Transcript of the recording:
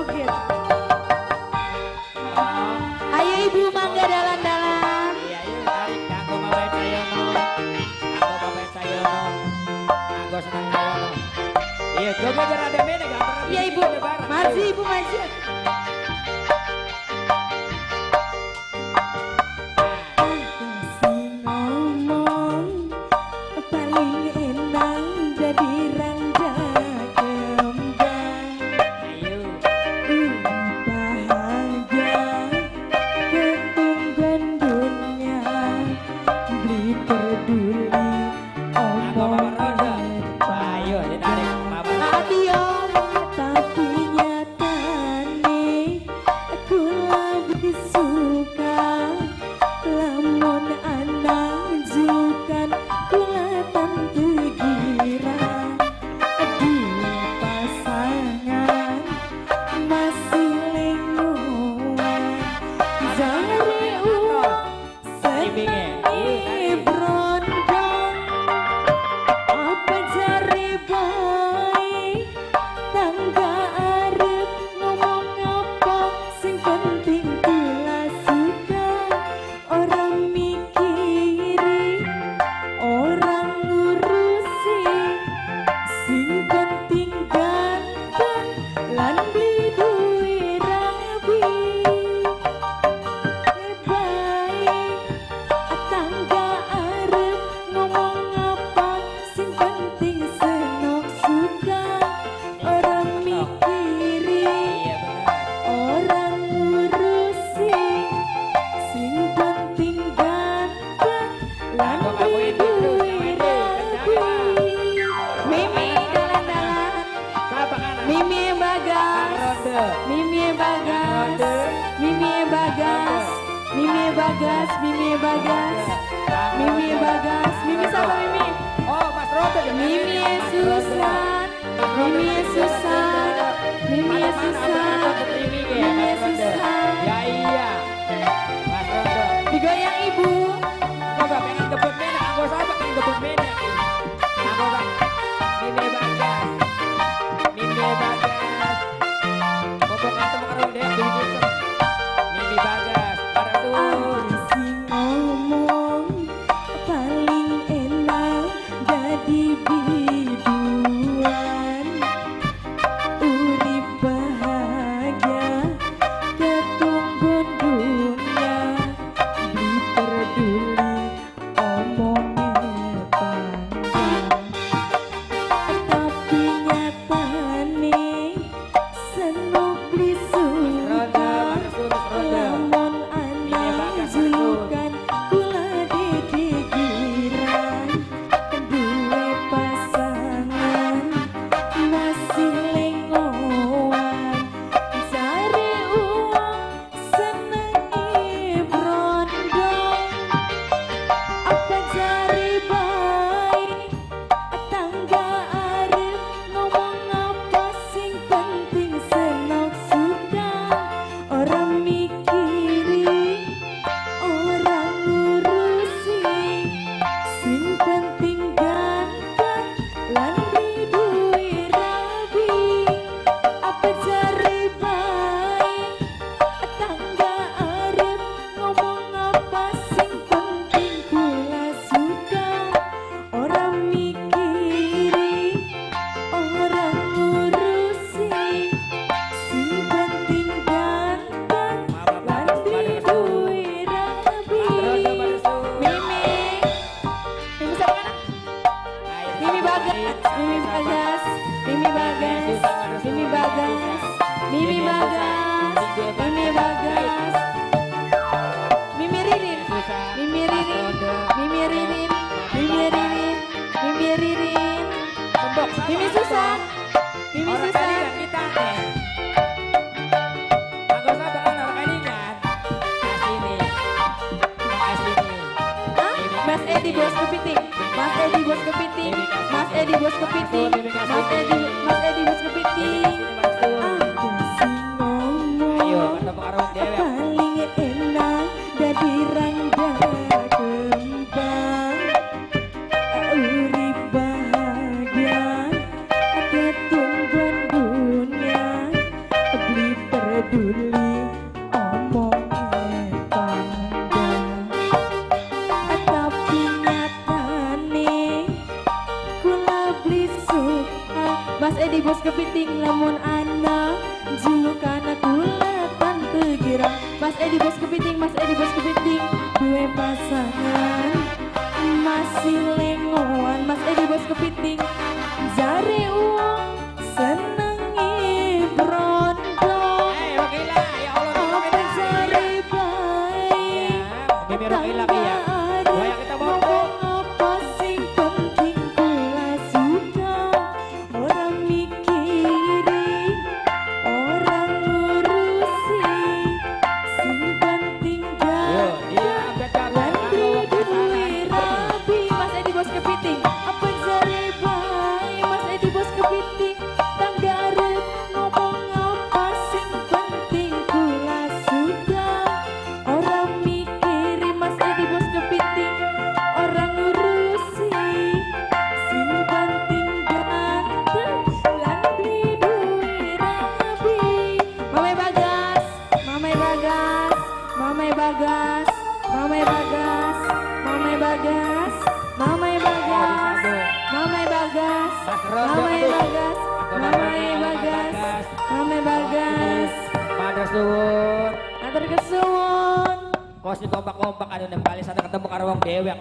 joget. Ayo ibu mangga dalan-dalan. Iya yuk tarik kanggo Bapak Sayono. Kanggo Bapak Sayono. Kanggo senang Sayono. Iya joget biar ada beda gambar. Iya ibu, maju ibu maju. Mimi sama Mimi. Oh, Mas Rodo. Mimi Susan. Ya iya. Mas Rodo. Digoyang ibu. Coba pengen kebut menak, aku sama pengen kebut menak. Aku bang. Mimi Bagas. Pokok ketemu karo Dek Dewi. Mimi Bagas. Paratur. Mimi Susan. Orang kalian kita nih. Aku sabar orang kalian. Asini. Mas Edi bos kepiting. Mas Edi bos kepiting. Mas Edi bos kepiting. Mas Edi bos kepiting. Ayo, ketemu karo dewek. Paling enak dadi rangga kembang. Urip bahagia ada tungguan dunia. Beli bos kepiting lamun anak julukan kulatan tegirang. Mas Edi bos kepiting, Mas Edi bos kepiting dua pasangan masih lengoan. Mas Edi bos kepiting jare uang senengi brondong. Rokila, ya Allah, Apa jare baik Bibi Rokila ya. Goyang kita bobo. apa sing penting kula sudah orang mikiri orang ngurusi sing penting Yo, dia jalan update kabar duwe rabi. Mas Edi bos kepiting apa jare bae. Mas Edi bos kepiting tangga arep ngomong apa sing penting kula sudah orang mikiri. Mas Edi bos kepiting orang ngurusi sing penting ganteng lan duwe rabi. Mame Bagas, Mame Bagas, Mame Bagas, Mame Bagas, Mame Bagas, Mame Bagas, Mame Bagas, Mame Bagas, Mame Bagas, Mame Bagas. Madras nuwun. Atur kesuwun. Kos di kompak-kompak anu nem kali sana ketemu karo wong dewek.